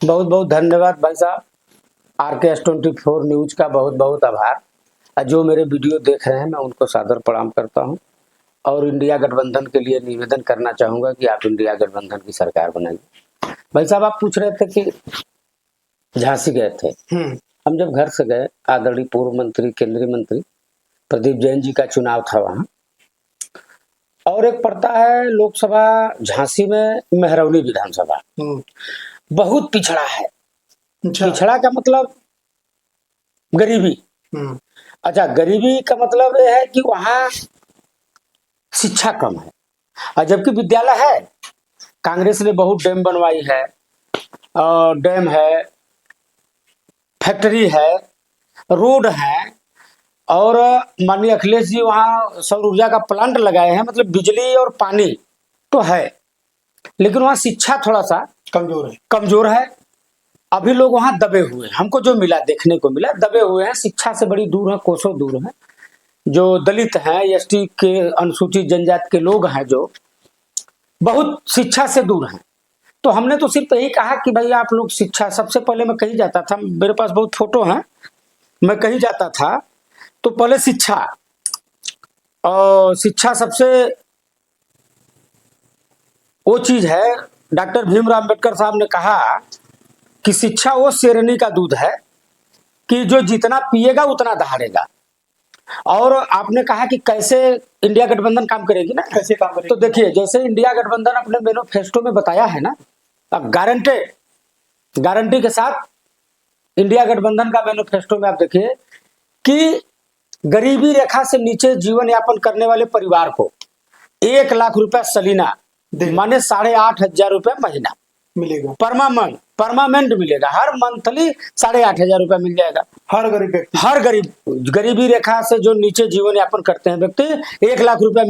बहुत बहुत धन्यवाद भाई साहब। RKS24 न्यूज का बहुत बहुत आभार। जो मेरे वीडियो देख रहे हैं मैं उनको सादर प्रणाम करता हूं और इंडिया गठबंधन के लिए निवेदन करना चाहूंगा कि आप इंडिया गठबंधन की सरकार बनाइए। भाई साहब, आप पूछ रहे थे कि झांसी गए थे। हम जब घर से गए, आदरणीय पूर्व मंत्री, केंद्रीय मंत्री प्रदीप जैन जी का चुनाव था वहां, और एक पड़ता है लोकसभा झांसी में मेहरौनी विधानसभा। बहुत पिछड़ा है। पिछड़ा का मतलब गरीबी। अच्छा, गरीबी का मतलब यह है कि वहां शिक्षा कम है, और जबकि विद्यालय है। कांग्रेस ने बहुत डैम बनवाई है, डैम है, फैक्ट्री है, रोड है, और माननीय अखिलेश जी वहां सौर ऊर्जा का प्लांट लगाए हैं। मतलब बिजली और पानी तो है, लेकिन वहां शिक्षा थोड़ा सा कमजोर है। अभी लोग वहां दबे हुए हैं। हमको जो मिला, देखने को मिला, दबे हुए हैं, शिक्षा से बड़ी दूर है, कोसों दूर है। जो दलित हैं, एसटी के, अनुसूचित जनजाति के लोग हैं, जो बहुत शिक्षा से दूर हैं। तो हमने तो सिर्फ यही कहा कि भाई आप लोग शिक्षा, सबसे पहले मैं कहीं जाता था, मेरे पास बहुत फोटो हैं, मैं कहीं जाता था तो पहले शिक्षा, और शिक्षा सबसे वो चीज है। डॉक्टर भीमराव अम्बेडकर साहब ने कहा कि शिक्षा वो शेरनी का दूध है कि जो जितना पिएगा उतना दहाड़ेगा। और आपने कहा कि कैसे इंडिया गठबंधन काम करेगी ना, कैसे काम करेगी। तो देखिए, जैसे इंडिया गठबंधन अपने मैनिफेस्टो में बताया है ना, अब गारंटी के साथ इंडिया गठबंधन का मैनिफेस्टो में आप देखिए कि गरीबी रेखा से नीचे जीवन यापन करने वाले परिवार को 1 लाख रुपया सलीना, माने 8,500 रुपया महीना मिलेगा। परमानेंट मिलेगा। हर मंथली 8,500 रुपया मिल जाएगा। हर गरीबी रेखा से जो नीचे जीवन यापन करते हैं व्यक्ति, 1 लाख रुपया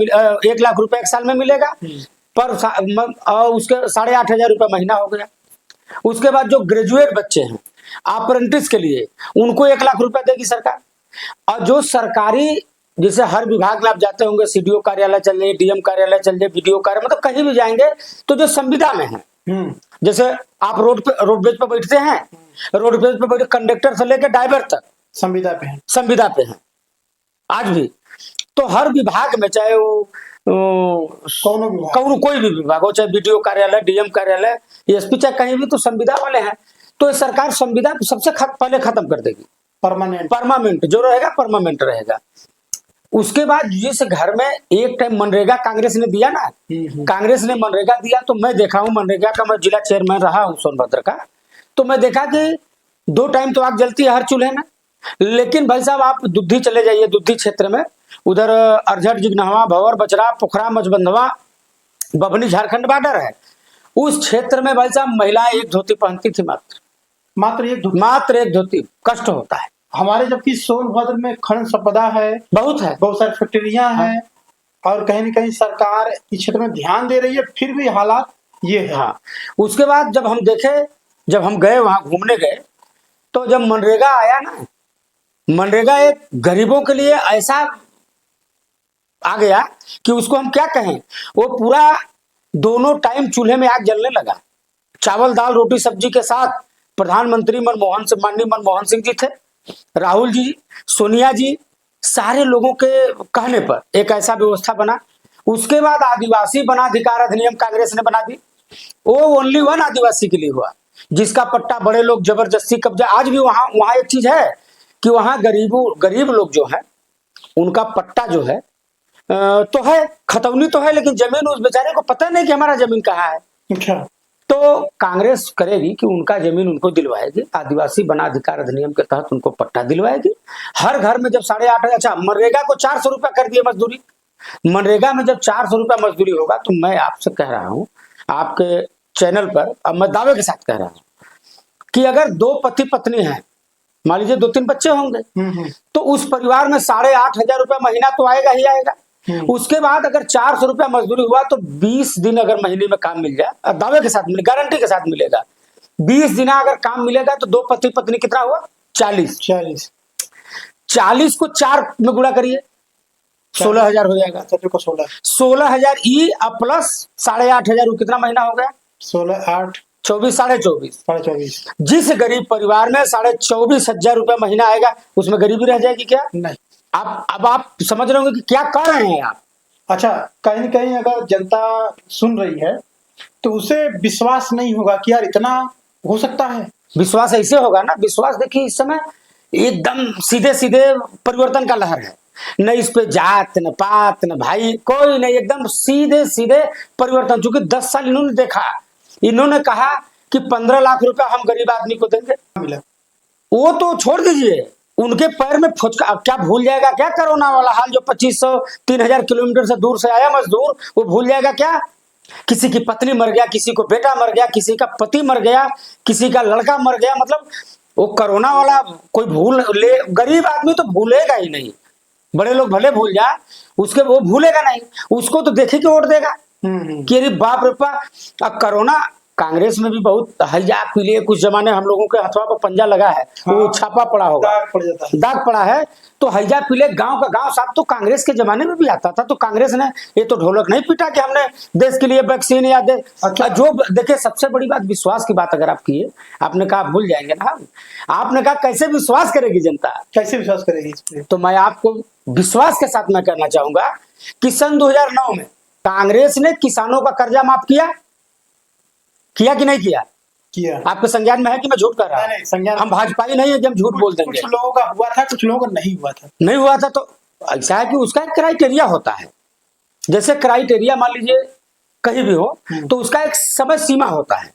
1 लाख रुपया 1 साल में मिलेगा, पर उसके 8,500 रुपया महीना हो गया। उसके बाद जो ग्रेजुएट बच्चे हैं अप्रेंटिस के लिए, उनको 1 लाख रुपया देगी सरकार। और जो सरकारी, जैसे हर विभाग में आप जाते होंगे, सीडीओ कार्यालय चल जाए, डीएम कार्यालय चल जाए, बीडीओ कार्यालय, मतलब कहीं भी जाएंगे तो जो संविदा में है, जैसे आप रोडवेज पे बैठते हैं, रोडवेज पे बैठे कंडक्टर से लेकर ड्राइवर तक संविदा पे है आज भी। तो हर विभाग में, चाहे वो कोई भी विभाग हो, चाहे बीडीओ कार्यालय, डीएम कार्यालय, एसपी, चाहे कहीं भी, तो संविदा वाले हैं। तो सरकार संविदा सबसे पहले खत्म कर देगी। परमानेंट जो रहेगा, परमानेंट रहेगा। उसके बाद जिस घर में एक टाइम मनरेगा कांग्रेस ने दिया ना, कांग्रेस ने मनरेगा दिया, तो मैं देखा हूं मनरेगा का, मैं जिला चेयरमैन रहा हूं सोनभद्र का, तो मैं देखा कि 2 टाइम तो आग जलती है हर चूल्हे में। लेकिन भाई साहब, आप दुद्धि चले जाइए, दुद्धि क्षेत्र में, उधर अरझट, जिगनहवा, भवर, बचरा, पोखरा, मचबंधवा, बभनी, झारखंड बॉर्डर है। उस क्षेत्र में भाई साहब महिलाएं एक धोती पहनती थी, मात्र एक धोती। कष्ट होता है। हमारे जबकि सोनभद्र में खनन संपदा है, बहुत सारी फैक्ट्रियां हैं, और कहीं न कहीं सरकार इस क्षेत्र में ध्यान दे रही है, फिर भी हालात ये है। हाँ, उसके बाद जब हम देखे, जब हम गए वहां घूमने गए, तो जब मनरेगा आया ना, मनरेगा एक गरीबों के लिए ऐसा आ गया कि उसको हम क्या कहें, वो पूरा दोनों टाइम चूल्हे में आग जलने लगा। चावल, दाल, रोटी, सब्जी के साथ प्रधानमंत्री माननीय मनमोहन सिंह जी थे, राहुल जी, सोनिया जी, सारे लोगों के कहने पर एक ऐसा व्यवस्था बना। उसके बाद आदिवासी वनाधिकार अधिनियम कांग्रेस ने बना दी। वो ओनली वन आदिवासी के लिए हुआ, जिसका पट्टा बड़े लोग जबरदस्ती कब्जा। आज भी वहां एक चीज है कि वहां गरीब लोग जो है, उनका पट्टा जो है तो है, खतौनी तो है, लेकिन जमीन उस बेचारे को पता नहीं कि हमारा जमीन कहाँ है। अच्छा, तो कांग्रेस करेगी कि उनका जमीन उनको दिलवाएगी, आदिवासी वनाधिकार अधिनियम के तहत उनको पट्टा दिलवाएगी। हर घर में जब 8,500, अच्छा, मनरेगा को 400 रुपया कर दिए मजदूरी। मनरेगा में जब 400 रुपया मजदूरी होगा, तो मैं आपसे कह रहा हूं, आपके चैनल पर, अब मैं दावे के साथ कह रहा हूं कि अगर 2 पति पत्नी हैं, मान लीजिए 2-3 बच्चे होंगे, तो उस परिवार में 8,500 रुपया महीना तो आएगा ही आएगा। उसके बाद अगर 400 रुपया मजदूरी हुआ, तो 20 दिन अगर महीने में काम मिल जाए, दावे के साथ मिले, गारंटी के साथ मिलेगा, 20 दिन अगर काम मिलेगा, तो 2 पति पत्नी कितना हुआ? 40 को 4 में गुणा करिए, 16,000 हो जाएगा। 16,000 ई प्लस 8,500 कितना महीना हो गया? 16, 8 24 24.5 24.5 जिस गरीब परिवार में 24,500 रुपए महीना आएगा उसमें गरीबी रह जाएगी क्या? नहीं। अब आप समझ रहे होंगे कि क्या कर रहे हैं आप। अच्छा, कहीं न कहीं अगर जनता सुन रही है तो उसे विश्वास नहीं होगा कि यार इतना हो सकता है। विश्वास ऐसे होगा ना, विश्वास देखिए इस समय एकदम सीधे सीधे परिवर्तन का लहर है, न इस पे जात न पात न भाई कोई नहीं, एकदम सीधे सीधे परिवर्तन। चूंकि 10 साल इन्होंने देखा, इन्होंने कहा कि 15 लाख रुपया हम गरीब आदमी को देंगे, मिला वो तो छोड़ दीजिए, उनके पैर में फुचका क्या भूल जाएगा क्या? कोरोना वाला हाल जो 2500-3000 किलोमीटर से दूर से आया मजदूर, वो भूल जाएगा क्या? किसी की पत्नी मर गया, किसी को बेटा मर गया, किसी का पति मर गया, किसी का लड़का मर गया, मतलब वो कोरोना वाला कोई भूल ले, गरीब आदमी तो भूलेगा ही नहीं। बड़े लोग भले भूल जाए, उसके वो भूलेगा नहीं, उसको तो देखे के वोट देगा कि अरे बाप रे बाप। अब कोरोना कांग्रेस में भी बहुत हैजा पीले, कुछ जमाने हम लोगों के हथवा पर पंजा लगा है, हाँ, वो छापा पड़ा होगा, दाग पड़ जाता है। दाग पड़ा है, तो हैजा पीले गांव का गांव साहब तो कांग्रेस के जमाने में भी आता था। तो कांग्रेस ने ये तो ढोलक नहीं पीटा कि हमने देश के लिए वैक्सीन या दे। अच्छा। जो देखिए सबसे बड़ी बात विश्वास की बात अगर आप किए, आपने कहा भूल जाएंगे ना, आपने कहा कैसे विश्वास करेगी जनता, कैसे विश्वास करेगी इस पे? तो मैं आपको विश्वास के साथ मैं कहना चाहूंगा कि सन 2009 में कांग्रेस ने किसानों का कर्जा माफ किया कि नहीं किया? किया। आपके संज्ञान में है कि मैं झूठ कर रहा नहीं, हूँ? संज्ञान हम भाजपाई नहीं है कि हम झूठ बोल देंगे। कुछ लोगों का हुआ था, कुछ लोगों का नहीं हुआ था। नहीं हुआ था तो ऐसा है कि उसका एक क्राइटेरिया होता है, जैसे क्राइटेरिया मान लीजिए कहीं भी हो तो उसका एक समय सीमा होता है।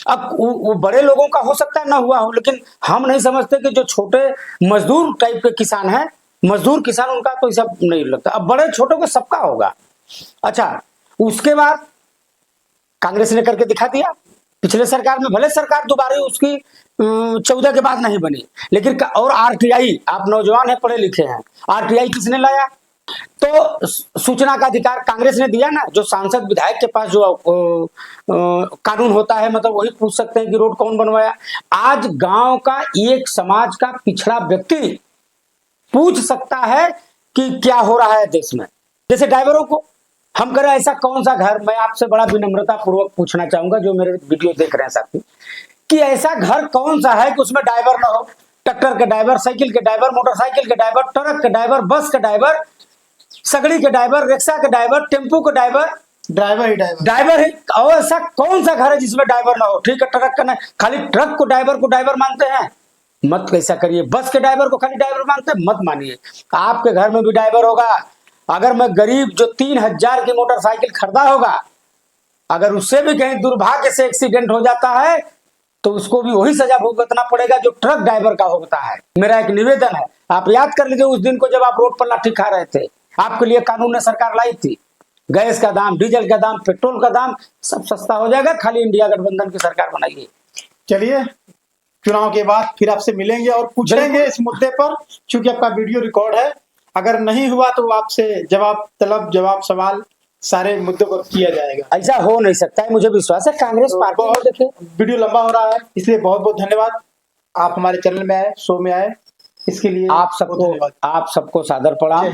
अब वो बड़े लोगों का हो सकता है ना हुआ हो, लेकिन हम नहीं समझते कि जो छोटे मजदूर टाइप के किसान हैं, मजदूर किसान, उनका तो सब नहीं लगता। अब बड़े छोटे को सबका होगा। अच्छा, उसके बाद कांग्रेस ने करके दिखा दिया। पिछले सरकार में भले सरकार दोबारा उसकी 14 के बाद नहीं बनी, लेकिन और आरटीआई, आप नौजवान है पढ़े लिखे हैं, आरटीआई किसने लाया? तो सूचना का अधिकार कांग्रेस ने दिया ना, जो सांसद विधायक के पास जो कानून होता है, मतलब वही पूछ सकते हैं कि रोड कौन बनवाया। आज गांव का एक समाज का पिछड़ा व्यक्ति पूछ सकता है कि क्या हो रहा है देश में। जैसे ड्राइवरों को हम करें, ऐसा कौन सा घर, मैं आपसे बड़ा विनम्रता पूर्वक पूछना चाहूंगा जो मेरे वीडियो देख रहे हैं साथी, कि ऐसा घर कौन सा है कि उसमें ड्राइवर ना हो? ट्रैक्टर के ड्राइवर, साइकिल के ड्राइवर, मोटरसाइकिल के ड्राइवर, ट्रक के ड्राइवर, बस के ड्राइवर, सगड़ी के ड्राइवर, रिक्शा के ड्राइवर, टेम्पो के ड्राइवर, ड्राइवर है। और ऐसा कौन सा घर है जिसमें ड्राइवर ना हो? ठीक है, ट्रक का नहीं, खाली ट्रक को ड्राइवर मानते हैं, मत कैसा करिए। बस के ड्राइवर को खाली ड्राइवर मानते हैं, मत मानिए। आपके घर में भी ड्राइवर होगा। अगर मैं गरीब जो 3000 की मोटरसाइकिल खरीदा होगा, अगर उससे भी कहीं दुर्भाग्य से एक्सीडेंट हो जाता है तो उसको भी वही सजा भुगतना पड़ेगा जो ट्रक ड्राइवर का होता है। मेरा एक निवेदन है, आप याद कर लीजिए उस दिन को जब आप रोड पर लाठी खा रहे थे, आपके लिए कानून ने सरकार लाई थी, गैस का दाम, डीजल का दाम, पेट्रोल का दाम सब सस्ता हो जाएगा, खाली इंडिया गठबंधन की सरकार बनाइए। चलिए, चुनाव के बाद फिर आपसे मिलेंगे और पूछेंगे इस मुद्दे पर, क्योंकि आपका वीडियो रिकॉर्ड है। अगर नहीं हुआ तो आपसे जवाब सवाल सारे मुद्दों पर किया जाएगा। ऐसा हो नहीं सकता है, मुझे विश्वास है कांग्रेस तो पार्टी में। देखिए वीडियो लंबा हो रहा है, इसलिए बहुत बहुत धन्यवाद। आप हमारे चैनल में आए, शो में आए, इसके लिए आप सबको सादर प्रणाम।